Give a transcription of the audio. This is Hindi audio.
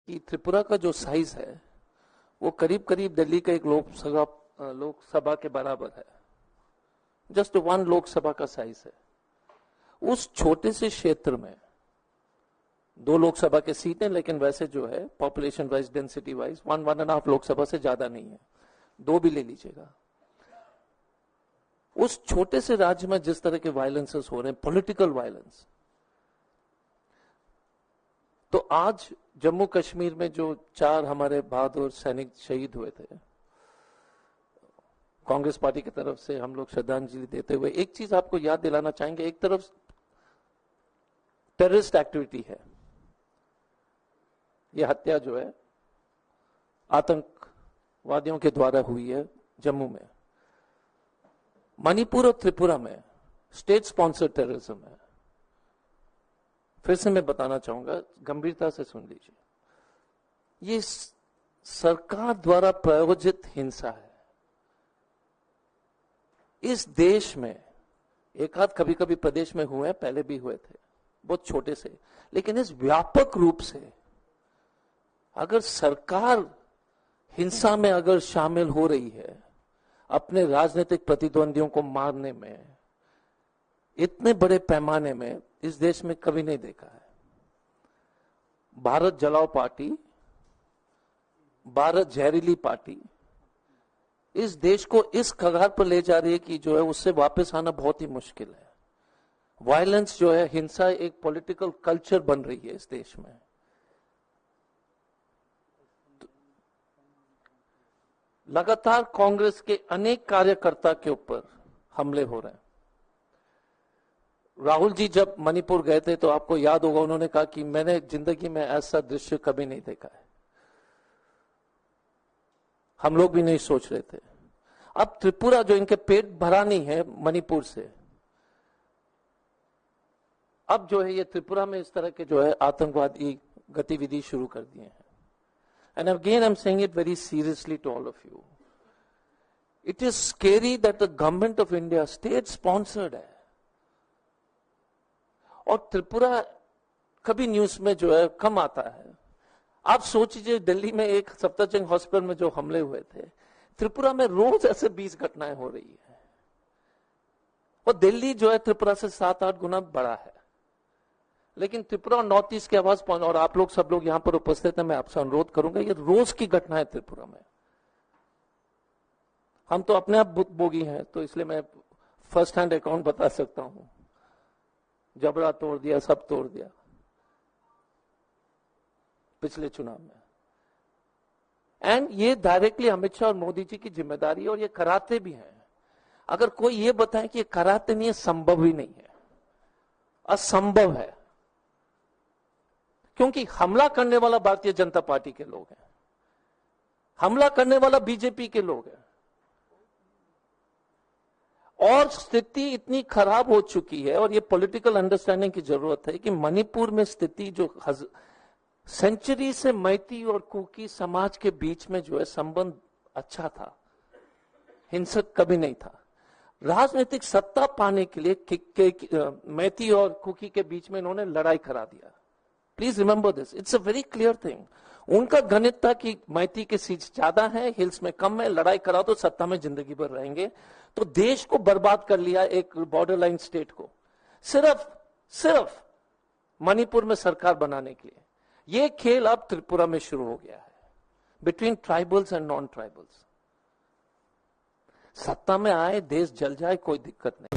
कि त्रिपुरा का जो साइज है वो करीब करीब दिल्ली का एक लोकसभा के बराबर है, जस्ट 1 लोकसभा का साइज है। उस छोटे से क्षेत्र में 2 लोकसभा के सीट हैं, लेकिन वैसे जो है population wise, density wise 1.5 Lok Sabha से ज्यादा नहीं है, 2 भी ले लीजिएगा। उस छोटे से राज्य में जिस तरह के वायलेंसेस हो रहे हैं, पॉलिटिकल वायलेंस, तो आज जम्मू कश्मीर में जो 4 हमारे बहादुर सैनिक शहीद हुए थे, कांग्रेस पार्टी की तरफ से हम लोग श्रद्धांजलि देते हुए एक चीज आपको याद दिलाना चाहेंगे। एक तरफ टेररिस्ट एक्टिविटी है, यह हत्या जो है आतंकवादियों के द्वारा हुई है जम्मू में। मणिपुर और त्रिपुरा में स्टेट स्पॉन्सर्ड टेररिज्म है। फिर से मैं बताना चाहूंगा, गंभीरता से सुन लीजिए, ये सरकार द्वारा प्रायोजित हिंसा है। इस देश में एक आध कभी कभी प्रदेश में हुए हैं, पहले भी हुए थे, बहुत छोटे से, लेकिन इस व्यापक रूप से अगर सरकार हिंसा में अगर शामिल हो रही है, अपने राजनीतिक प्रतिद्वंदियों को मारने में, इतने बड़े पैमाने में, इस देश में कभी नहीं देखा है। भारत जलाओ पार्टी, भारत जहरीली पार्टी इस देश को इस कगार पर ले जा रही है कि जो है उससे वापस आना बहुत ही मुश्किल है। वायलेंस जो है, हिंसा एक पॉलिटिकल कल्चर बन रही है इस देश में। लगातार कांग्रेस के अनेक कार्यकर्ता के ऊपर हमले हो रहे हैं। राहुल जी जब मणिपुर गए थे तो आपको याद होगा, उन्होंने कहा कि मैंने जिंदगी में ऐसा दृश्य कभी नहीं देखा है। हम लोग भी नहीं सोच रहे थे। अब त्रिपुरा जो इनके पेट भरा नहीं है मणिपुर से, अब जो है ये त्रिपुरा में इस तरह के जो है आतंकवादी गतिविधि शुरू कर दिए हैं। And again, I'm saying it very seriously to all of you. It is scary that the government of India, state sponsored है, और त्रिपुरा कभी न्यूज में जो है कम आता है। आप सोचिए, दिल्ली में एक सफदरजंग हॉस्पिटल में जो हमले हुए थे, त्रिपुरा में रोज ऐसे 20 घटनाएं हो रही है, और दिल्ली जो है त्रिपुरा से 7-8 गुना बड़ा है। लेकिन त्रिपुरा और नॉर्थ ईस्ट की आवाज पहुंच, और आप लोग सब लोग यहां पर उपस्थित हैं, मैं आपसे अनुरोध करूंगा, ये रोज की घटना है त्रिपुरा में। हम तो अपने आप भुक्तभोगी हैं, तो इसलिए मैं फर्स्ट हैंड अकाउंट बता सकता हूं। जबड़ा तोड़ दिया, सब तोड़ दिया पिछले चुनाव में। एंड ये डायरेक्टली अमित शाह और मोदी जी की जिम्मेदारी है, और ये कराते भी हैं। अगर कोई ये बताए कि ये कराते नहीं है, संभव ही नहीं है, असंभव है। क्योंकि हमला करने वाला भारतीय जनता पार्टी के लोग हैं, हमला करने वाला बीजेपी के लोग हैं, और स्थिति इतनी खराब हो चुकी है, और ये पॉलिटिकल अंडरस्टैंडिंग की जरूरत है कि मणिपुर में स्थिति जो सेंचुरी से मैती और कुकी समाज के बीच में जो है संबंध अच्छा था, हिंसक कभी नहीं था। राजनीतिक सत्ता पाने के लिए मैती और कुकी के बीच में इन्होंने लड़ाई करा दिया। Please remember this, it's a very clear thing. उनका गणित था कि मैती के सीट्स ज्यादा है, हिल्स में कम है, लड़ाई करा तो सत्ता में जिंदगी भर रहेंगे। तो देश को बर्बाद कर लिया, एक बॉर्डर लाइन स्टेट को, सिर्फ मणिपुर में सरकार बनाने के लिए। ये खेल अब त्रिपुरा में शुरू हो गया है, between tribals and non tribals. सत्ता में आए, देश जल जाए, कोई दिक्कत नहीं।